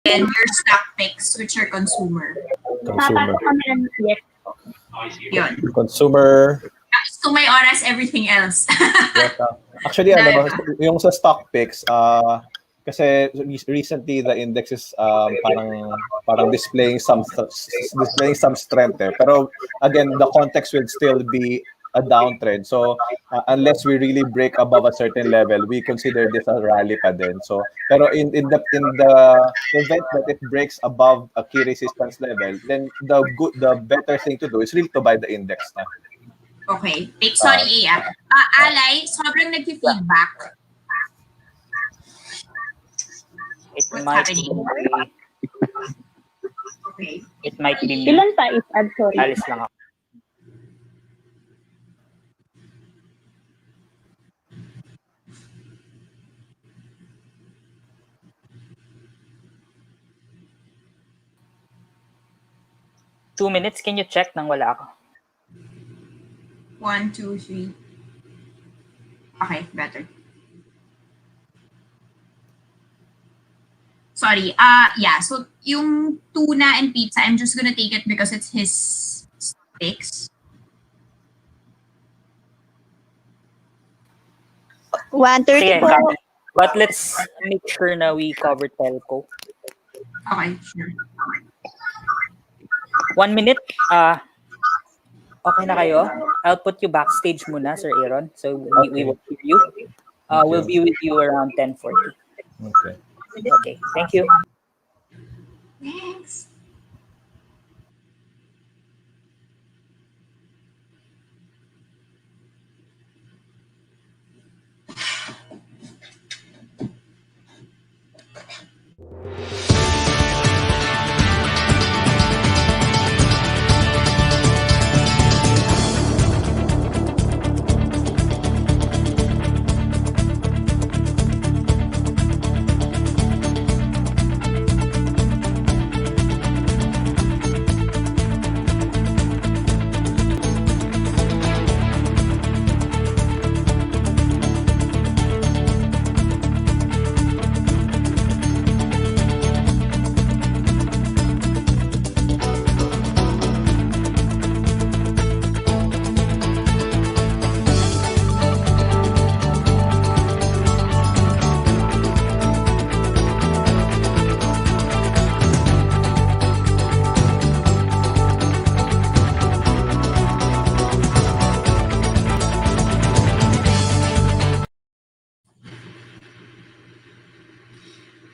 and your stock picks, which are consumer. Consumer. Yes. Yun. Consumer. So may oras everything else. Yes, actually, alam mo, yung sa stock picks, kasi recently the index is parang displaying some strength there. Pero again, the context will still be a downtrend. So unless we really break above a certain level, we consider this a rally pa din. So pero in the event that it breaks above a key resistance level, then the better thing to do is really to buy the index na. Okay. Sorry, Alay, sobrang nag-feedback. What's happening? Okay. It might be me. Ilan pa is ad, sorry. Alis lang ako. Two minutes, can you check nang wala ako? 1, 2, 3. Okay, better. Sorry. Yeah, so yung tuna and pizza, I'm just gonna take it because it's his picks. 1:30 Sige, po. but let's make sure na we cover telco. Okay, sure. 1 minute. Okay na kayo? I'll put you backstage muna, Sir Aaron. So we will hear you. We'll be with you around 10:40. Okay. Okay, thank you. Thanks.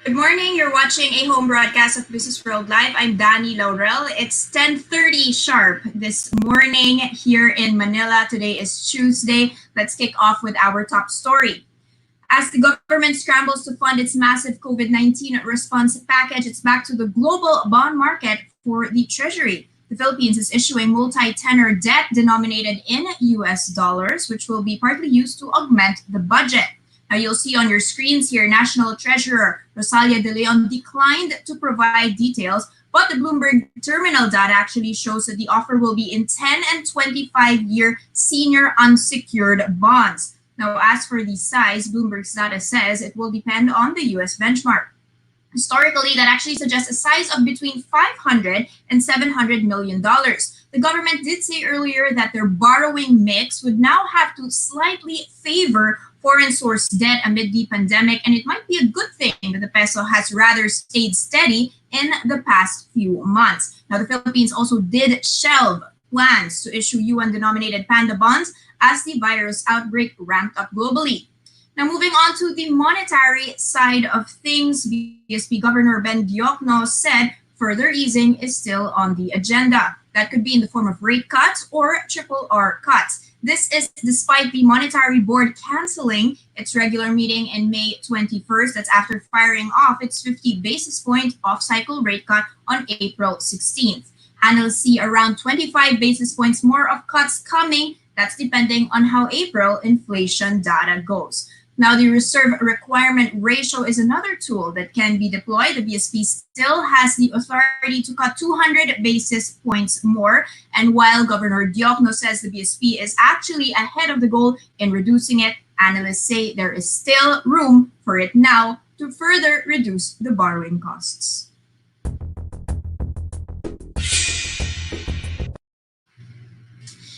Good morning. You're watching a home broadcast of BWorld Live. I'm Danny Laurel. It's 10:30 sharp this morning here in Manila. Today is Tuesday. Let's kick off with our top story. As the government scrambles to fund its massive COVID-19 response package, it's back to the global bond market for the Treasury. The Philippines is issuing multi-tenor debt denominated in US dollars, which will be partly used to augment the budget. Now you'll see on your screens here, National Treasurer Rosalia De Leon declined to provide details, but the Bloomberg terminal data actually shows that the offer will be in 10 and 25-year senior unsecured bonds. Now, as for the size, Bloomberg's data says it will depend on the US benchmark. Historically, that actually suggests a size of between $500 and $700 million. The government did say earlier that their borrowing mix would now have to slightly favor foreign source debt amid the pandemic, and it might be a good thing that the peso has rather stayed steady in the past few months. Now, the Philippines also did shelve plans to issue UN-denominated panda bonds as the virus outbreak ramped up globally. Now, moving on to the monetary side of things, BSP Governor Ben Diokno said further easing is still on the agenda. That could be in the form of rate cuts or triple R cuts. This is despite the Monetary Board canceling its regular meeting in May 21st. That's after firing off its 50 basis point off-cycle rate cut on April 16th. Analysts see around 25 basis points more of cuts coming. That's depending on how April inflation data goes. Now, the reserve requirement ratio is another tool that can be deployed. The BSP still has the authority to cut 200 basis points more. And while Governor Diokno says the BSP is actually ahead of the goal in reducing it, analysts say there is still room for it now to further reduce the borrowing costs.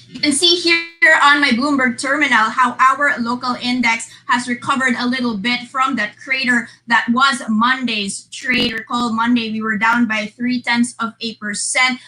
You can see here on my Bloomberg terminal how our local index has recovered a little bit from that crater that was Monday's trade. Recall Monday we were down by 0.3%,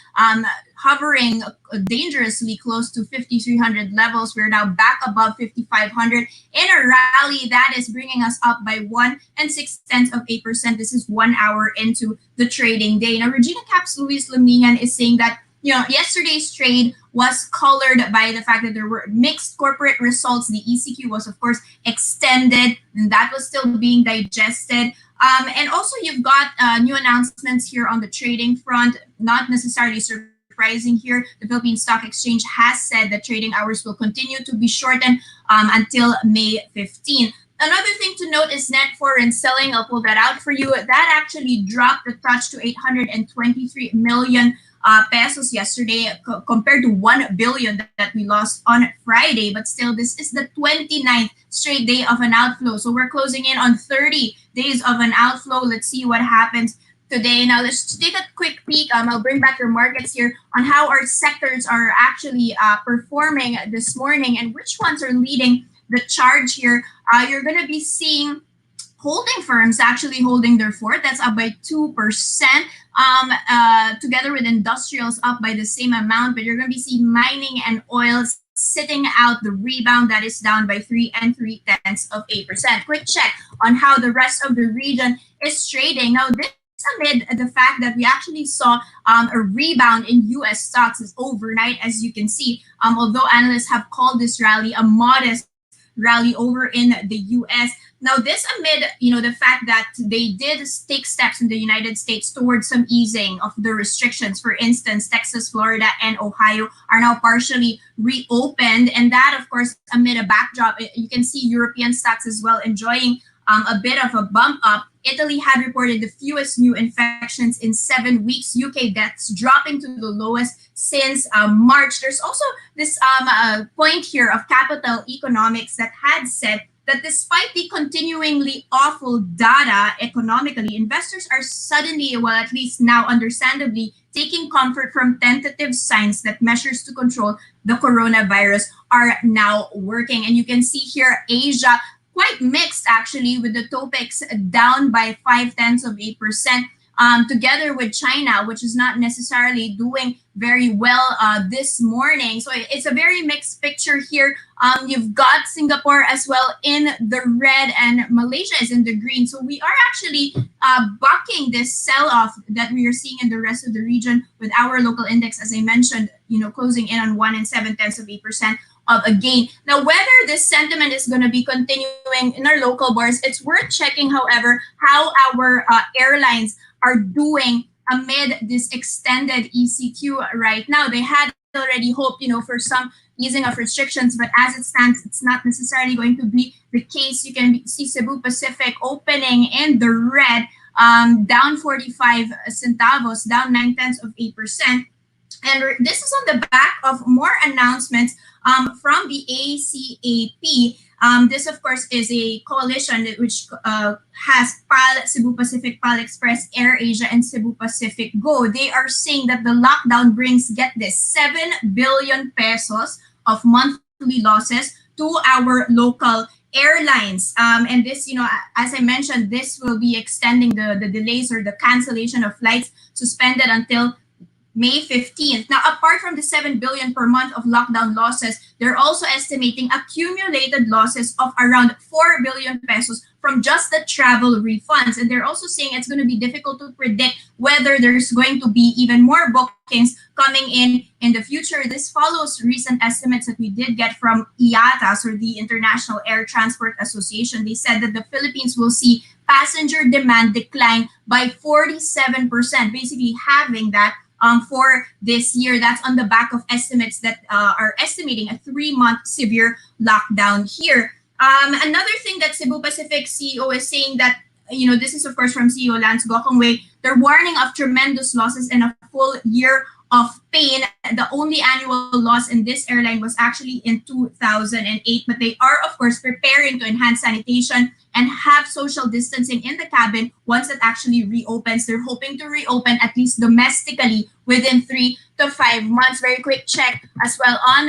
hovering dangerously close to 5,300 levels. We're now back above 5,500 in a rally that is bringing us up by 1.6%. This is 1 hour into the trading day. Now, Regina Caps Luis Lumihan is saying that yesterday's trade was colored by the fact that there were mixed corporate results. The ECQ was, of course, extended, and that was still being digested. And also, you've got new announcements here on the trading front, not necessarily surprising here. The Philippine Stock Exchange has said that trading hours will continue to be shortened until May 15. Another thing to note is net foreign selling. I'll pull that out for you. That actually dropped a touch to 823 million pesos yesterday compared to 1 billion that we lost on Friday. But still, this is the 29th straight day of an outflow. So we're closing in on 30 days of an outflow. Let's see what happens today. Now, let's take a quick peek. I'll bring back your markets here on how our sectors are actually performing this morning and which ones are leading the charge here. You're going to be seeing holding firms actually holding their fort. That's up by 2%, together with industrials up by the same amount. But you're going to be seeing mining and oil sitting out the rebound that is down by 3.3%. Quick check on how the rest of the region is trading. Now, this amid the fact that we actually saw a rebound in U.S. stocks overnight, as you can see, although analysts have called this rally a modest rally over in the U.S. Now, this amid, the fact that they did take steps in the United States towards some easing of the restrictions. For instance, Texas, Florida, and Ohio are now partially reopened. And that, of course, amid a backdrop, you can see European stocks as well enjoying a bit of a bump up. Italy had reported the fewest new infections in 7 weeks. UK deaths dropping to the lowest since March. There's also this point here of Capital Economics that had said that despite the continuingly awful data economically, investors are suddenly, well, at least now understandably, taking comfort from tentative signs that measures to control the coronavirus are now working. And you can see here Asia quite mixed actually, with the Topix down by 0.5%, together with China, which is not necessarily doing very well this morning. So it's a very mixed picture here. You've got Singapore as well in the red, and Malaysia is in the green. So we are actually bucking this sell-off that we are seeing in the rest of the region, with our local index, as I mentioned, closing in on 1.7% of a gain. Now, whether this sentiment is going to be continuing in our local bourse, it's worth checking, however, how our airlines are doing amid this extended ECQ right now. They had already hoped, for some easing of restrictions, but as it stands, it's not necessarily going to be the case. You can see Cebu Pacific opening in the red, down 45 centavos, down 0.9%. And this is on the back of more announcements from the ACAP. This, of course, is a coalition which has PAL, Cebu Pacific, PAL Express, Air Asia, and Cebu Pacific Go. They are saying that the lockdown brings, get this, 7 billion pesos of monthly losses to our local airlines. And this, as I mentioned, this will be extending the delays or the cancellation of flights suspended until May 15th. Now, apart from the 7 billion per month of lockdown losses, they're also estimating accumulated losses of around 4 billion pesos from just the travel refunds. And they're also saying it's going to be difficult to predict whether there's going to be even more bookings coming in the future. This follows recent estimates that we did get from IATA, or the International Air Transport Association. They said that the Philippines will see passenger demand decline by 47%, basically having that for this year. That's on the back of estimates that are estimating a 3-month severe lockdown here. Another thing that Cebu Pacific CEO is saying that, this is of course from CEO Lance Gokongwei, they're warning of tremendous losses and a full year of pain. The only annual loss in this airline was actually in 2008, but they are, of course, preparing to enhance sanitation and have social distancing in the cabin once it actually reopens. They're hoping to reopen at least domestically within 3 to 5 months. Very quick check as well on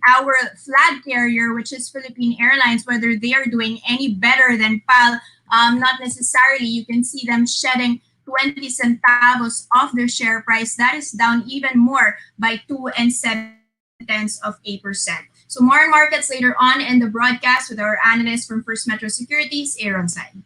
our flag carrier, which is Philippine Airlines, whether they are doing any better than PAL. Not necessarily. You can see them shedding 20 centavos off their share price. That is down even more by 2.7%. So more on markets later on in the broadcast with our analyst from First Metro Securities, Aaron Side.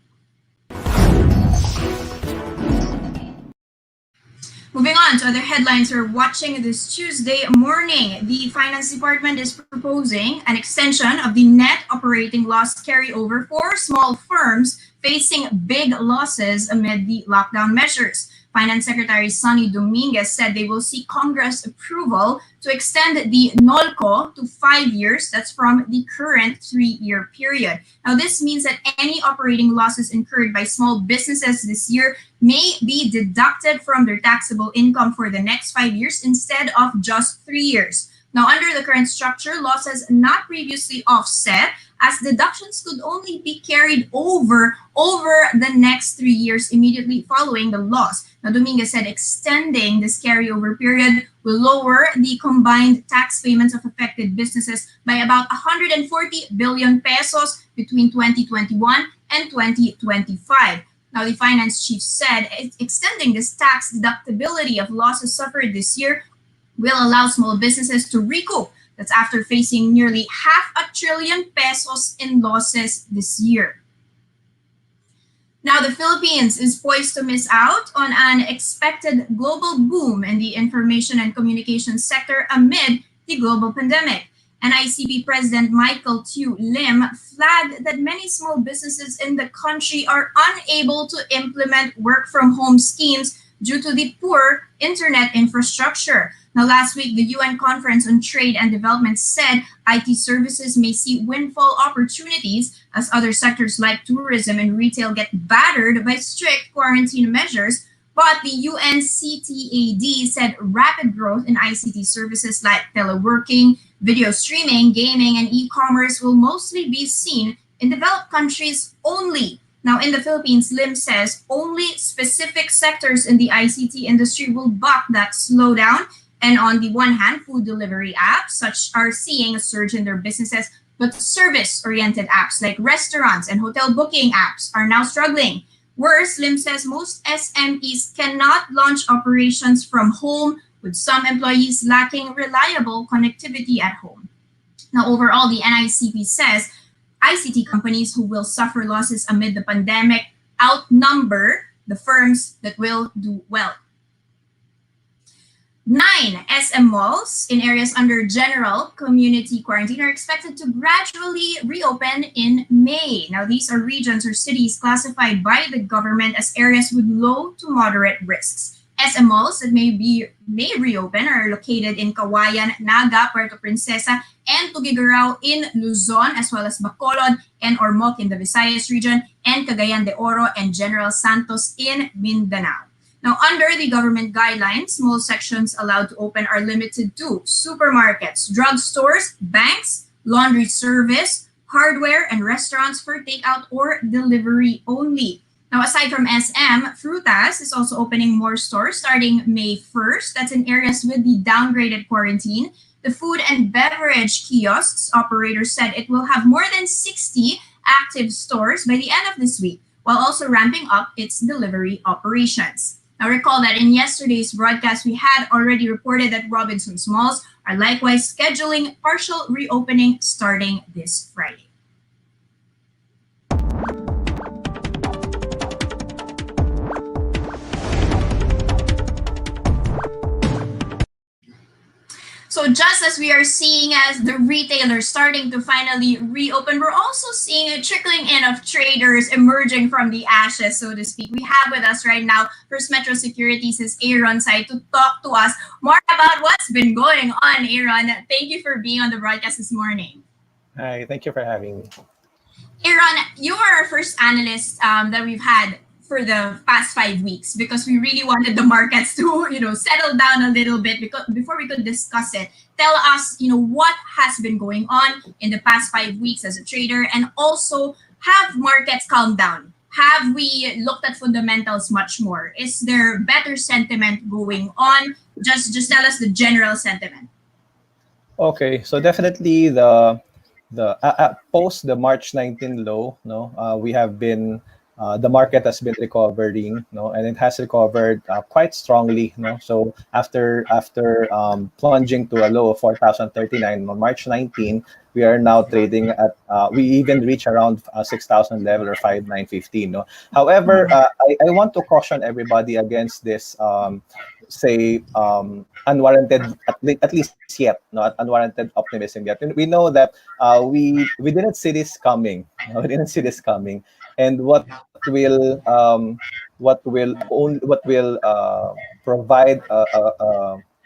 Moving on to other headlines we're watching this Tuesday morning. The Finance Department is proposing an extension of the net operating loss carryover for small firms facing big losses amid the lockdown measures. Finance Secretary Sonny Dominguez said they will seek Congress approval to extend the NOLCO to 5 years. That's from the current 3-year period. Now, this means that any operating losses incurred by small businesses this year may be deducted from their taxable income for the next 5 years instead of just 3 years. Now, under the current structure, losses not previously offset as deductions could only be carried over the next 3 years immediately following the loss. Now, Dominguez said extending this carryover period will lower the combined tax payments of affected businesses by about 140 billion pesos between 2021 and 2025. Now, the finance chief said extending this tax deductibility of losses suffered this year will allow small businesses to recoup. That's after facing nearly 500 billion pesos in losses this year. Now, the Philippines is poised to miss out on an expected global boom in the information and communications sector amid the global pandemic. NICP President Michael Tu Lim flagged that many small businesses in the country are unable to implement work-from-home schemes due to the poor internet infrastructure. Now, last week, the UN Conference on Trade and Development said IT services may see windfall opportunities as other sectors like tourism and retail get battered by strict quarantine measures. But the UNCTAD said rapid growth in ICT services like teleworking, video streaming, gaming, and e-commerce will mostly be seen in developed countries only. Now, in the Philippines, Lim says only specific sectors in the ICT industry will buck that slowdown. And on the one hand, food delivery apps such are seeing a surge in their businesses, but service-oriented apps like restaurants and hotel booking apps are now struggling. Worse, Lim says most SMEs cannot launch operations from home, with some employees lacking reliable connectivity at home. Now, overall, the NICP says ICT companies who will suffer losses amid the pandemic outnumber the firms that will do well. 9 SM malls in areas under general community quarantine are expected to gradually reopen in May. Now, these are regions or cities classified by the government as areas with low to moderate risks. SM malls that may reopen are located in Kawayan, Naga, Puerto Princesa, and Tuguegarao in Luzon, as well as Bacolod and Ormoc in the Visayas region, and Cagayan de Oro and General Santos in Mindanao. Now, under the government guidelines, mall sections allowed to open are limited to supermarkets, drugstores, banks, laundry service, hardware, and restaurants for takeout or delivery only. Now, aside from SM, Frutas is also opening more stores starting May 1st. That's in areas with the downgraded quarantine. The food and beverage kiosks operator said it will have more than 60 active stores by the end of this week, while also ramping up its delivery operations. Now, recall that in yesterday's broadcast, we had already reported that Robinson's malls are likewise scheduling partial reopening starting this Friday. So just as we are seeing as the retailers starting to finally reopen, we're also seeing a trickling in of traders emerging from the ashes, so to speak. We have with us right now First Metro Securities' Aaron Side to talk to us more about what's been going on. Aaron, thank you for being on the broadcast this morning. Hi, thank you for having me. Aaron, you are our first analyst that we've had for the past 5 weeks because we really wanted the markets to, settle down a little bit because before we could discuss it. Tell us, what has been going on in the past 5 weeks as a trader, and also have markets calmed down? Have we looked at fundamentals much more? Is there better sentiment going on? Just tell us the general sentiment. Okay, so definitely the post the March 19 low, no, we have been the market has been recovering, no, and it has recovered quite strongly, no. So after plunging to a low of 4,039 on March 19, we are now trading at we even reach around 6,000 level or 5,915, no. However, I want to caution everybody against this say unwarranted at least yet, not unwarranted optimism yet. And we know that we didn't see this coming. We didn't see this coming, and what will provide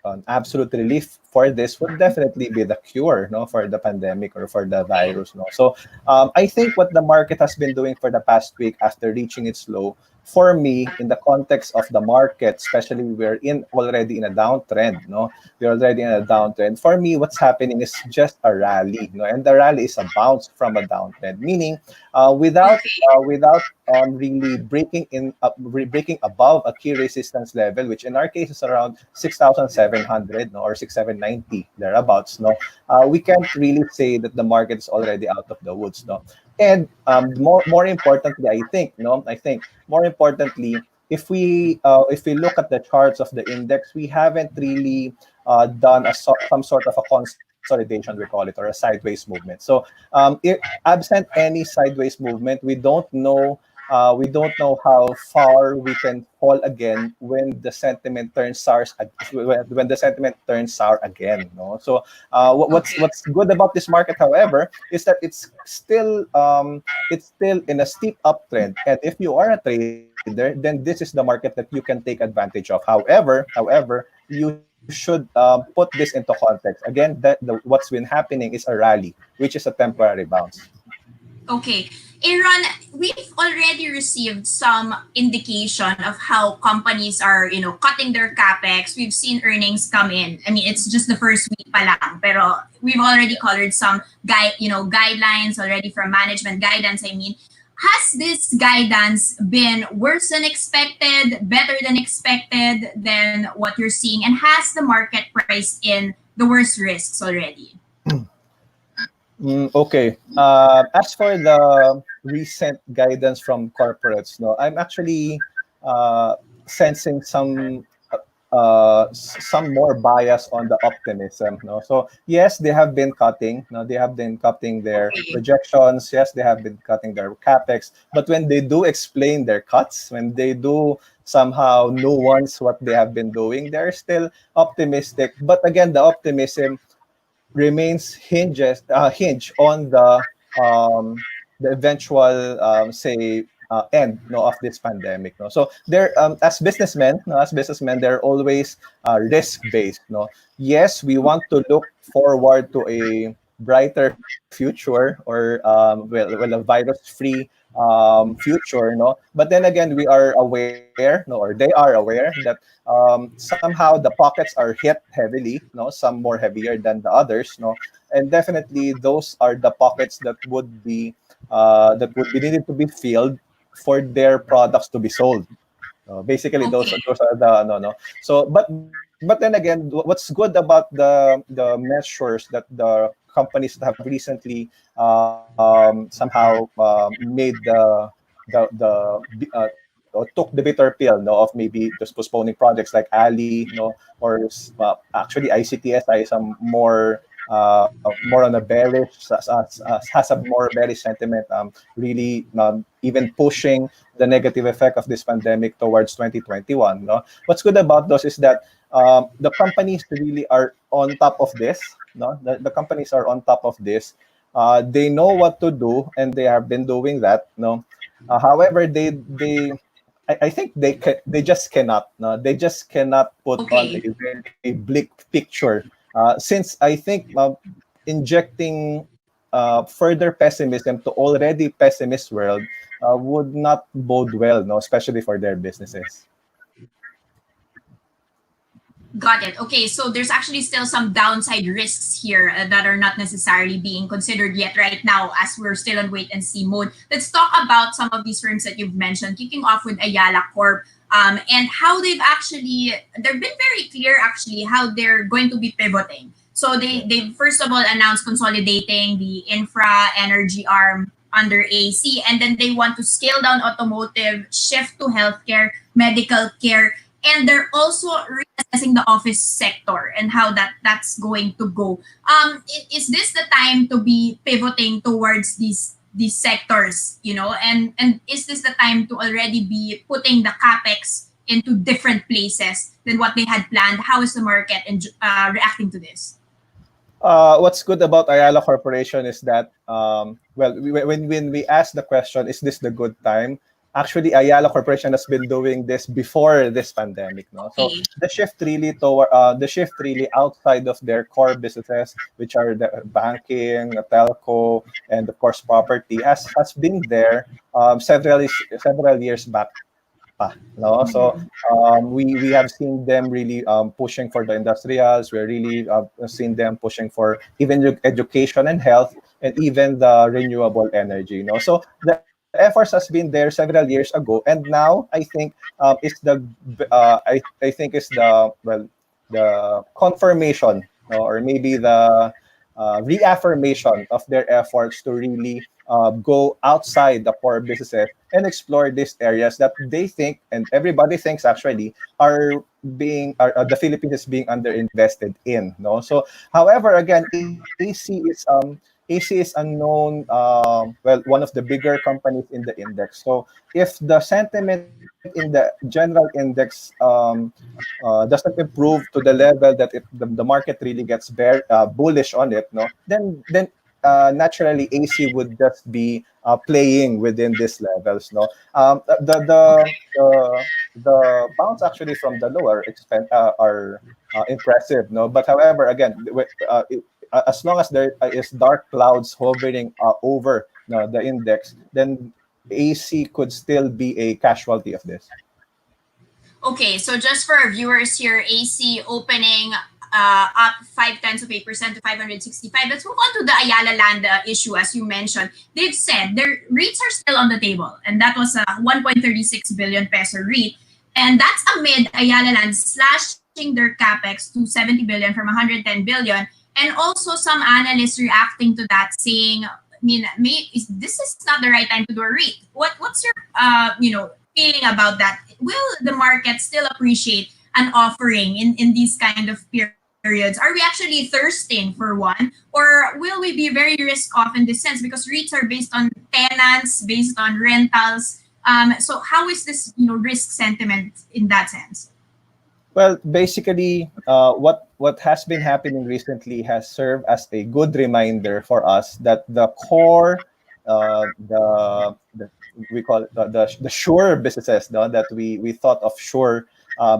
an absolute relief for this would definitely be the cure, no, for the pandemic or for the virus, no. So I think what the market has been doing for the past week after reaching its low, for me, in the context of the market, especially we're in already in a downtrend, no, we're already in a downtrend. For me, what's happening is just a rally, no, and the rally is a bounce from a downtrend, meaning without really breaking above a key resistance level, which in our case is around 6,700, no, or 6,790 thereabouts, no, we can't really say that the market is already out of the woods, no. And more importantly, I think more importantly, if we look at the charts of the index, we haven't really done some sort of a consolidation, we call it, or a sideways movement. So if absent any sideways movement, we don't know how far we can fall again when the sentiment turns sour, when the sentiment turns sour again, no. So what's good about this market, however, is that it's still in a steep uptrend, and if you are a trader, then this is the market that you can take advantage of. However, you should put this into context. Again, what's been happening is a rally, which is a temporary bounce. Okay. Aaron, we've already received some indication of how companies are, cutting their capex. We've seen earnings come in. I mean, it's just the first week pa lang, pero we've already colored some guidelines already from management guidance. I mean, has this guidance been worse than expected, better than expected than what you're seeing, and has the market priced in the worst risks already? Okay. As for the recent guidance from corporates, no, I'm actually sensing some more bias on the optimism. No, so yes, they have been cutting. No, they have been cutting their projections. Yes, they have been cutting their capex. But when they do explain their cuts, when they do somehow nuance what they have been doing, they're still optimistic. But again, the optimism remains hinge on the eventual say end, no, of this pandemic, no. So they're as businessmen, no, they're always risk based, no. Yes, we want to look forward to a brighter future, or a virus free future, no. But then again, we are aware, no, or they are aware that somehow the pockets are hit heavily, no, some more heavier than the others, no. And definitely those are the pockets that would be needed to be filled for their products to be sold. Basically, Okay. those are the no no. So, but then again, what's good about the measures that the companies that have recently somehow made or took the bitter pill, no, of maybe just postponing projects like Ali, no, or actually ICTS is some more on a bearish, has a more bearish sentiment, really even pushing the negative effect of this pandemic towards 2021. No, what's good about those is that the companies really are on top of this. No, the companies are on top of this. They know what to do, and they have been doing that. No, however, I think they just cannot. No, they just cannot put on Okay. a very bleak picture. Since I think injecting further pessimism to already pessimist world would not bode well, no, especially for their businesses. Got it. Okay, so there's actually still some downside risks here that are not necessarily being considered yet right now as we're still on wait and see mode. Let's talk about some of these firms that you've mentioned, kicking off with Ayala Corp, and how they've been very clear actually how they're going to be pivoting. So they first of all announced consolidating the infra energy arm under AC, and then they want to scale down automotive, shift to healthcare, medical care, and they're also reassessing the office sector and how that's going to go. Is this the time to be pivoting towards these sectors, and is this the time to already be putting the capex into different places than what they had planned? How is the market reacting to this? What's good about Ayala Corporation is that, when we ask the question, is this the good time? Actually, Ayala Corporation has been doing this before this pandemic, no? So Okay. the shift really outside of their core businesses, which are the banking, telco, and of course property, has been there several years back. No, so we have seen them really pushing for the industrials. We're really seen them pushing for even education and health, and even the renewable energy. So the efforts has been there several years ago, and now I think it's I think it's the confirmation, or maybe the reaffirmation of their efforts to really go outside the core businesses and explore these areas that they think, and everybody thinks actually, the Philippines is being underinvested in. No, so however, again, AC is a known, one of the bigger companies in the index. So if the sentiment in the general index doesn't improve to the level that the market really gets bullish on it, no, then naturally AC would just be playing within these levels. No, the bounce actually from the lower expense are impressive. No, but however, again, as long as there is dark clouds hovering over the index, then AC could still be a casualty of this. Okay, so just for our viewers here, AC opening up 0.5% to 565. Let's move on to the Ayala Land issue, as you mentioned. They've said their REITs are still on the table, and that was a 1.36 billion peso REIT. And that's amid Ayala Land slashing their capex to 70 billion from 110 billion. And also some analysts reacting to that saying, this is not the right time to do a REIT. What's your feeling about that? Will the market still appreciate an offering in these kind of periods? Are we actually thirsting for one, or will we be very risk off in this sense because REITs are based on tenants, based on rentals? So how is this risk sentiment in that sense? Well, basically, what has been happening recently has served as a good reminder for us that the core, the we call it the sure businesses, no, that we thought of sure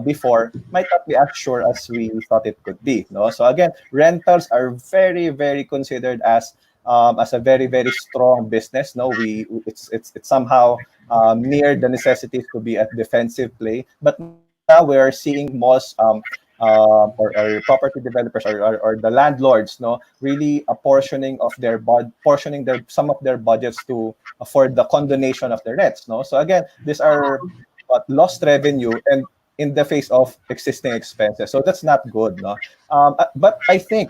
before might not be as sure as we thought it could be. No, so again, rentals are very very considered as a very very strong business. No, it's somehow near the necessities to be a defensive play, but now we are seeing malls. Or property developers or the landlords, no, really portioning their some of their budgets to for the condonation of the rents, no. So again, these are lost revenue and in the face of existing expenses, so that's not good, no. But I think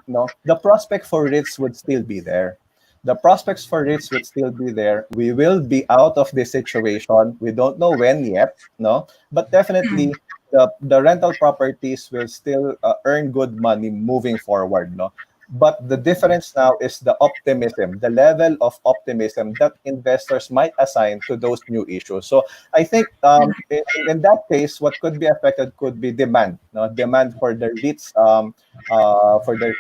no, the prospect for REITs would still be there. The prospects for REITs would still be there. We will be out of this situation. We don't know when yet, no, but definitely the rental properties will still earn good money moving forward, no. But the difference now is the optimism, the level of optimism that investors might assign to those new issues. So I think in that case, what could be affected could be demand, no? Demand for the REITs, for their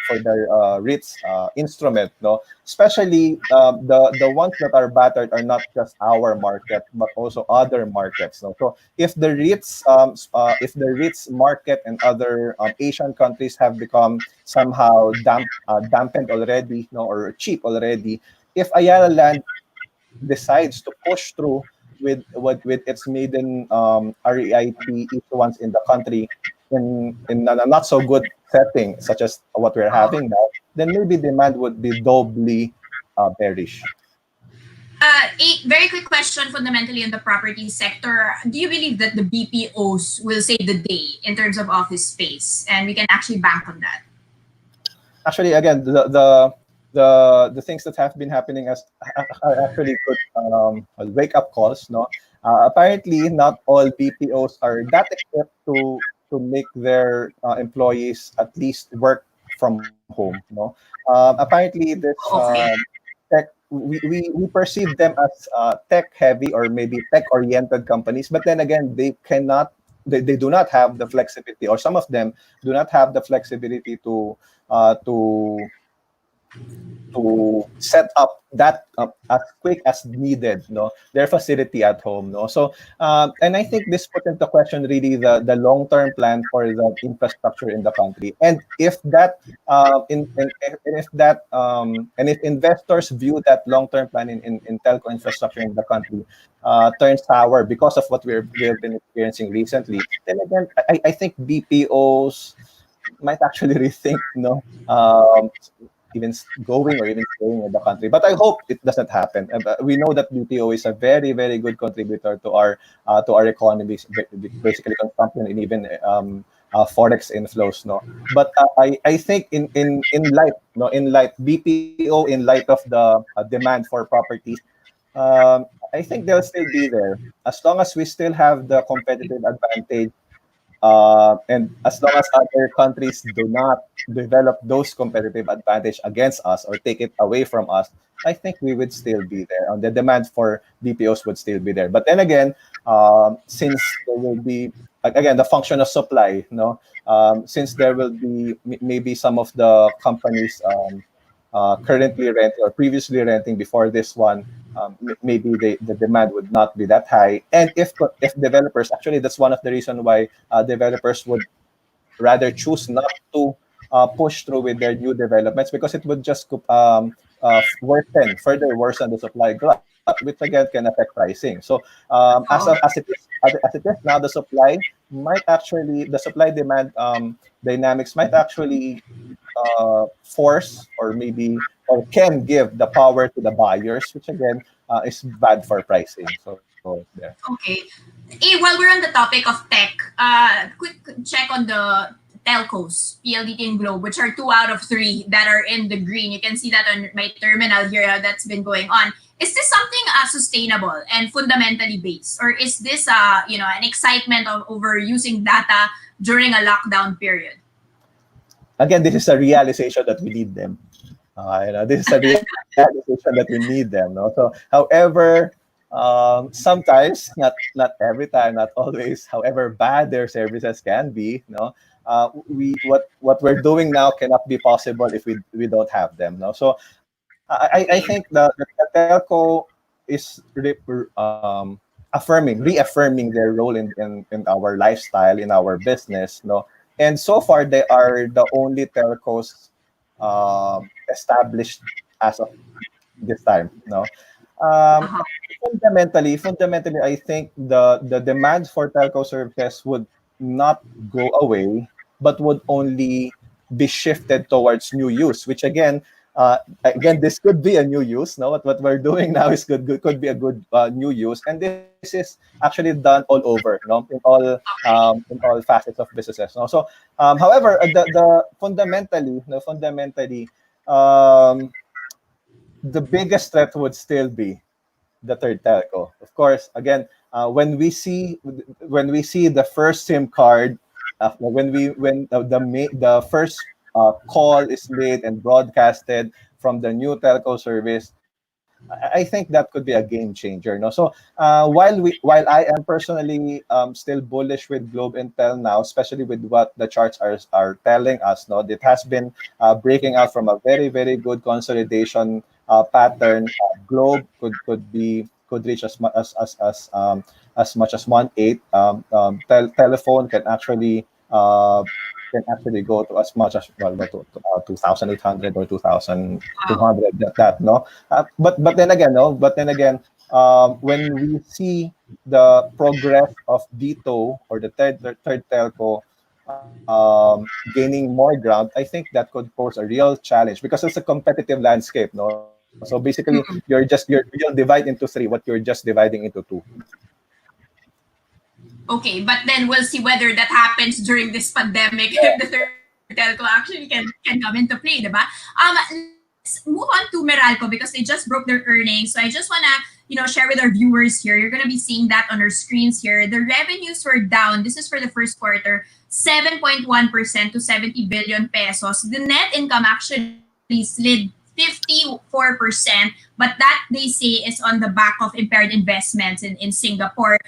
REITs instrument, no. Especially the ones that are battered are not just our market, but also other markets, no. So if the REITs market and other Asian countries have become somehow dampened already, no, or cheap already, if Ayala Land decides to push through with its maiden REIT issuance in the country in a not so good setting, such as what we're having now, then maybe demand would be doubly bearish. A very quick question fundamentally in the property sector. Do you believe that the BPOs will save the day in terms of office space and we can actually bank on that? Actually, again, the things that have been happening are actually good wake up calls. No, apparently not all BPOs are that equipped to make their employees at least work from home. No, apparently this Okay. tech we perceive them as tech heavy or maybe tech oriented companies, but then again they do not have the flexibility, or some of them do not have the flexibility to uh, to set up that as quick as needed, no, their facility at home, no. So and I think this put into question really the long-term plan for the infrastructure in the country, and if that and if investors view that long-term plan in telco infrastructure in the country turns sour because of what we've been experiencing recently, then again I think BPOs might actually rethink, no, even going or even staying in the country. But I hope it doesn't happen. We know that BPO is a very, very good contributor to our economies, basically consumption and even forex inflows. No, but I think in light, no, in light BPO, in light of the demand for properties, I think they'll still be there as long as we still have the competitive advantage, and as long as other countries do not develop those competitive advantage against us or take it away from us, I think we would still be there. And the demand for BPOs would still be there. But then again, since there will be again the function of supply, no, since there will be maybe some of the companies currently renting or previously renting before this one, maybe the demand would not be that high. And if developers, actually that's one of the reasons why developers would rather choose not to push through with their new developments, because it would just further worsen the supply glut, which again can affect pricing. So as it is now, the supply demand dynamics might actually force or maybe or can give the power to the buyers, which again is bad for pricing. So there. Okay. While we're on the topic of tech, quick check on the telcos, PLDT and Globe, which are 2 out of 3 that are in the green. You can see that on my terminal here that's been going on. Is this something sustainable and fundamentally based, or is this an excitement of over using data during a lockdown period? Again, this is a realization that we need them. This is a realization that we need them. No? So, however, sometimes, not every time, not always, however bad their services can be, no, what we're doing now cannot be possible if we don't have them. No, so I think the telco is reaffirming their role in our lifestyle, in our business. No, and so far they are the only telcos established as of this time. No, um, Uh-huh. fundamentally, I think the demand for telco services would not go away, but would only be shifted towards new use. Which again, this could be a new use. No, what we're doing now is could be a good new use, and this is actually done all over. No, in all facets of businesses. No, so however, the fundamentally, um, the biggest threat would still be the third telco. Of course, again, when we see the first SIM card, when the first call is made and broadcasted from the new telco service, I think that could be a game changer. No, so while I am personally still bullish with Globe Intel now, especially with what the charts are telling us, no, it has been breaking out from a very very good consolidation pattern. Globe could reach as much as 1.8. Telephone can actually can actually go to as much as well to 2,800 or 2,200 that no. But then again no. But then again, when we see the progress of Dito or the third telco gaining more ground, I think that could pose a real challenge because it's a competitive landscape, no. So basically, you'll divide into three what you're just dividing into two. Okay, but then we'll see whether that happens during this pandemic if the third telco actually can come into play, diba? Let's move on to Meralco because they just broke their earnings. So I just wanna, share with our viewers here. You're gonna be seeing that on our screens here. The revenues were down. This is for the first quarter, 7.1% to 70 billion pesos. The net income actually slid 54%, but that they say is on the back of impaired investments in Singapore.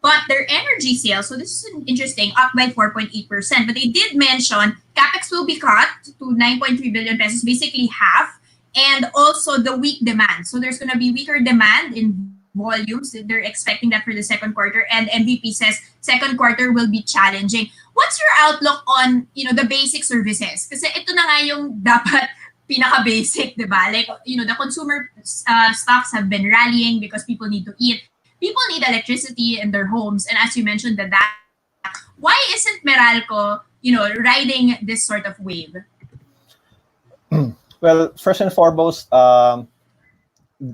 But their energy sales, so this is interesting, up by 4.8%. But they did mention capex will be cut to 9.3 billion pesos, basically half, and also the weak demand. So there's going to be weaker demand in volumes. They're expecting that for the second quarter, and MVP says second quarter will be challenging. What's your outlook on the basic services? Kasi ito na nga yung dapat pinaka-basic, diba? Like, the consumer stocks have been rallying because people need to eat. People need electricity in their homes, and as you mentioned, that why isn't Meralco, riding this sort of wave? Well, first and foremost,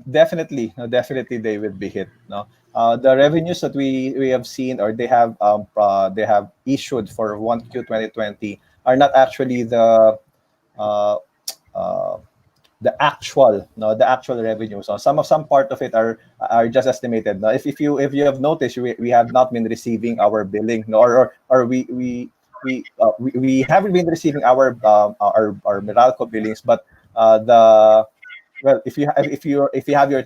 definitely they will be hit. No, the revenues that we have seen or they have issued for 1Q 2020 are not actually uh, uh, the actual revenue. So some part of it are just estimated. Now, if you have noticed, we have not been receiving our billing, or we haven't been receiving our Meralco billings, but if you have your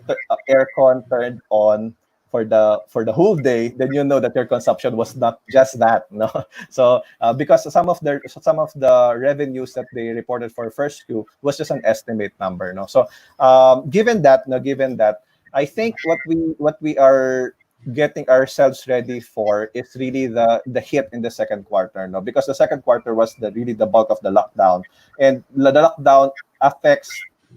aircon turned on for the whole day, then you know that your consumption was not just that, no. So because some of the revenues that they reported for first Q was just an estimate number, no. So given that, I think what we are getting ourselves ready for is really the hit in the second quarter, no, because the second quarter was really the bulk of the lockdown, and the lockdown affects,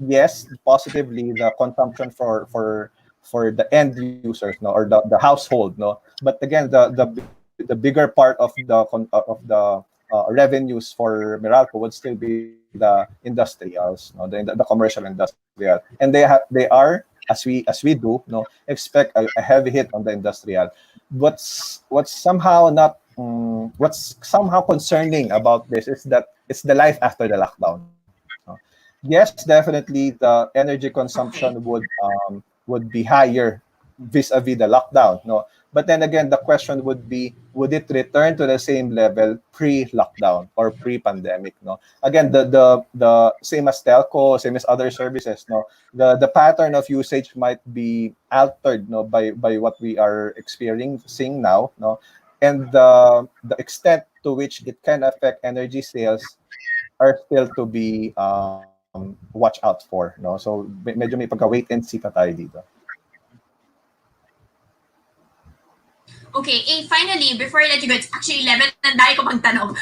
yes, positively the consumption for the end users, no, or the household, no. But again, the bigger part of the revenues for Meralco would still be the industrials, no, the commercial industrial, and they are, as we do, no, expect a heavy hit on the industrial. What's somehow not what's somehow concerning about this is that it's the life after the lockdown. No? Yes, definitely the energy consumption would be higher vis-a-vis the lockdown, no. But then again, the question would be, would it return to the same level pre-lockdown or pre-pandemic, no? Again, the same as telco, same as other services, no. The pattern of usage might be altered, no, by what we are experiencing now, no. And the extent to which it can affect energy sales are still to be watch out for, no. So medyo may pagka wait and see pa tayo dito. Okay, finally, before I let you go, it's actually 11 and dahil ko pang tanong.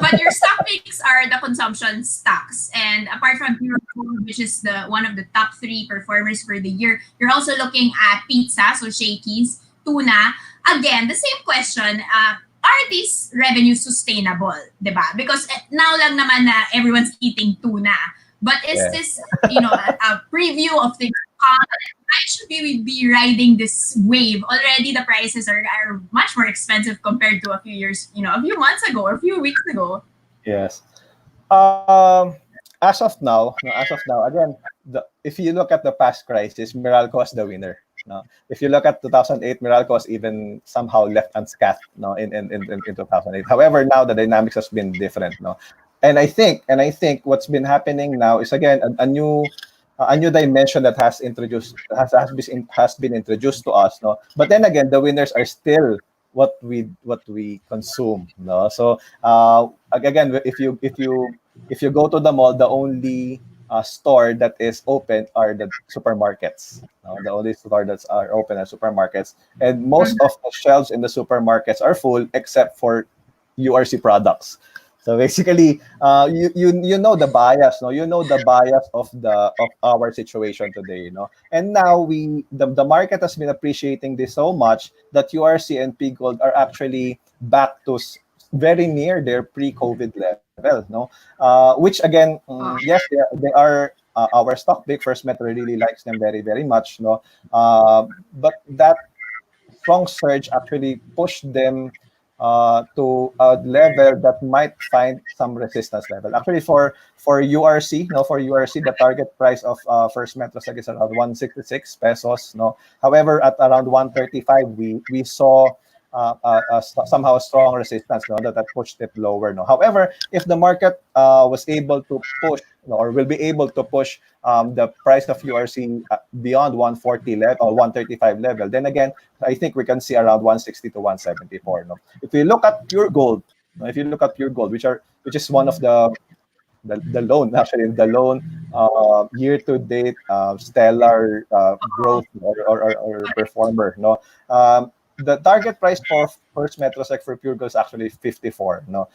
But your stock picks are the consumption stocks. And apart from BWorld, which is one of the top 3 performers for the year, you're also looking at pizza, so Shakey's, tuna. Again, the same question, are these revenues sustainable? Diba? Because now lang naman na everyone's eating tuna. But is this, a preview of the why should we be riding this wave? Already the prices are much more expensive compared to a few months ago or a few weeks ago. Yes. As of now, again, if you look at the past crisis, Meralco was the winner. No? If you look at 2008, Meralco was even somehow left unscathed, no, in 2008. However, now the dynamics has been different, no. And I think what's been happening now is again a new dimension that has been introduced to us, no. But then again, the winners are still what we consume, no. So again, if you go to the mall, the only store that is open are the supermarkets. No? The only store that's are open are supermarkets, and most of the shelves in the supermarkets are full except for URC products. So basically, you know the bias, no? You know the bias of our situation today, you know. And now the market has been appreciating this so much that URC and P Gold are actually back to very near their pre-COVID level, no? Which again, yes, they are our stock pick. First Metro really likes them very very much, no. But that strong surge actually pushed them to a level that might find some resistance level. Actually, for URC, no, for URC, the target price of First Metroseg is around 166 pesos. No, however, at around 135, we saw somehow a strong resistance, no, that pushed it lower. No, however, if the market was able to push, no, or will be able to push the price of URC beyond 140 level or 135 level, then again, I think we can see around 160 to 174. No, if you look at pure gold, no, if you look at pure gold, which is one of the loan actually the loan year to date stellar growth or performer. No, the target price for first Metrosec for pure gold is actually 54. No,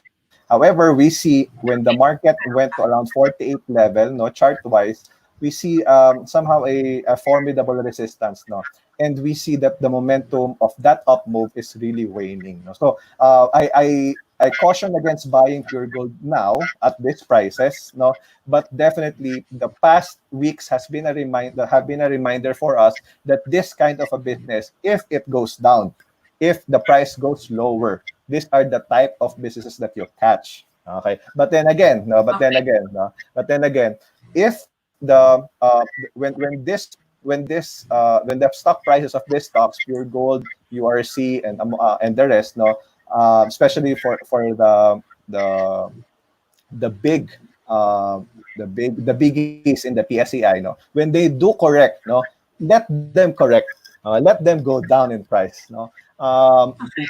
however, we see when the market went to around 48 level, no, chart wise, we see somehow a formidable resistance, no, and we see that the momentum of that up move is really waning. No? So I caution against buying pure gold now at these prices, no, but definitely the past weeks have been a reminder for us that this kind of a business, if it goes down, if the price goes lower, these are the type of businesses that you catch. Okay, but then again, no, but then again, no, but then again, if when the stock prices of these stocks, pure gold, URC, and the rest, no, especially for the big the biggies in the PSEI, no, when they do correct, no, let them correct, let them go down in price, no.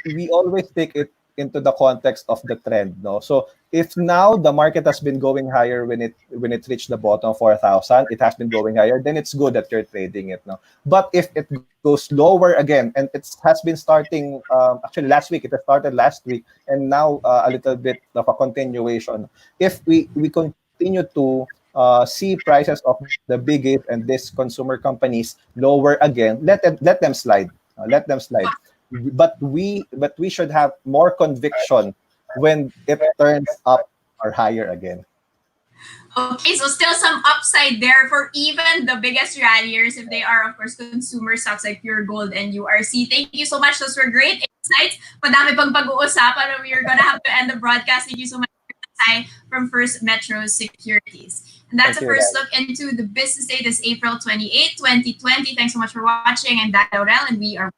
We always take it into the context of the trend, no. So if now the market has been going higher when it reached the bottom 4,000, it has been going higher, then it's good that you're trading it, no. But if it goes lower again, and it has been starting actually last week, it has started last week, and now a little bit of a continuation. If we continue to see prices of the biggest and these consumer companies lower again, let them slide, let them slide. But we should have more conviction when it turns up or higher again. Okay, so still some upside there for even the biggest ralliers if they are, of course, consumer stocks like Pure Gold and URC. Thank you so much. Those were great insights. Madami pang pag-uusapan. We're gonna have to end the broadcast. Thank you so much from First Metro Securities. And that's Thank a you, first guys. look into the business day this April 28, 2020. Thanks so much for watching. I'm Dan Laurel, and we are